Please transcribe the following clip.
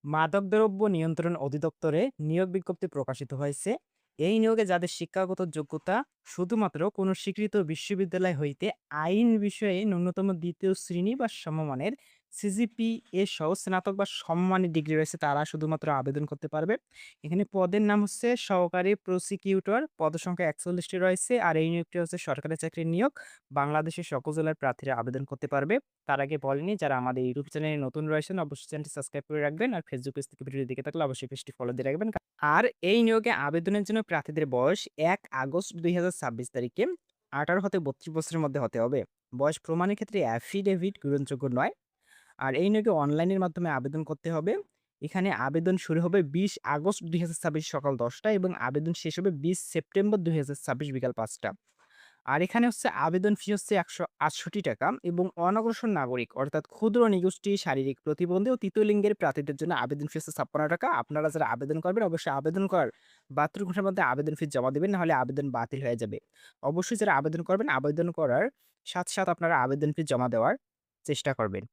মাদকদ্রব্য নিয়ন্ত্রণ অধিদপ্তরে নিয়োগ বিজ্ঞপ্তি প্রকাশিত হয়েছে। এই নিয়োগে যাদের শিক্ষাগত যোগ্যতা শুধুমাত্র কোনো স্বীকৃত বিশ্ববিদ্যালয় হইতে আইন বিষয়ে ন্যূনতম দ্বিতীয় শ্রেণী বা সমমানের সিজিপিএ সহ স্নাতক বা সমমানের ডিগ্রি রয়েছে তারা শুধুমাত্র আবেদন করতে পারবে। এখানে পদের নাম হচ্ছে সহকারী প্রসিকিউটর, পদসংখ্যা ৪১টি রয়েছে। আর এই নিয়োগটি হচ্ছে সরকারি চাকরির নিয়োগ। বাংলাদেশের সকল জেলার প্রার্থীরা আবেদন করতে পারবে। তার আগে বলেনি, যারা আমাদের ইউটিউব চ্যানেলে নতুন রয়েছেন অবশ্যই চ্যানেলটি সাবস্ক্রাইব করে রাখবেন। আর ফেসবুক পেজ থেকে ভিডিওটি দেখে থাকলে অবশ্যই পেজটি ফলো দিয়ে রাখবেন। আর এই নিয়োগে আবেদনের জন্য প্রার্থীদের বয়স ১ আগস্ট ২০২৬ তারিখে ১৮ হতে ৩২ বছরের মধ্যে হতে হবে। বয়স প্রমাণের ক্ষেত্রে অ্যাফিডেভিট গ্রহণযোগ্য নয়। আর এই নিয়োগে অনলাইনের মাধ্যমে আবেদন করতে হবে। এখানে আবেদন শুরু হবে ২০ আগস্ট ২০২৬ সকাল ১০টা এবং আবেদন শেষ হবে ২০ সেপ্টেম্বর ২০২৬ বিকাল ৫টা। আর এখানে হচ্ছে আবেদন ফি হচ্ছে ৳১৬৮ এবং অনগ্রসর নাগরিক অর্থাৎ ক্ষুদ্র নিগোষ্ঠী, শারীরিক প্রতিবন্ধী ও তৃতীয় লিঙ্গের প্রার্থীদের জন্য আবেদন ফি হচ্ছে ৳৫৬। আপনারা যারা আবেদন করবেন অবশ্যই আবেদন করার ৭২ ঘন্টার মধ্যে আবেদন ফি জমা দিবেন, নাহলে আবেদন বাতিল হয়ে যাবে। অবশ্যই যারা আবেদন করবেন, আবেদন করার সাথে আপনারা আবেদন ফি জমা দেওয়ার চেষ্টা করবেন।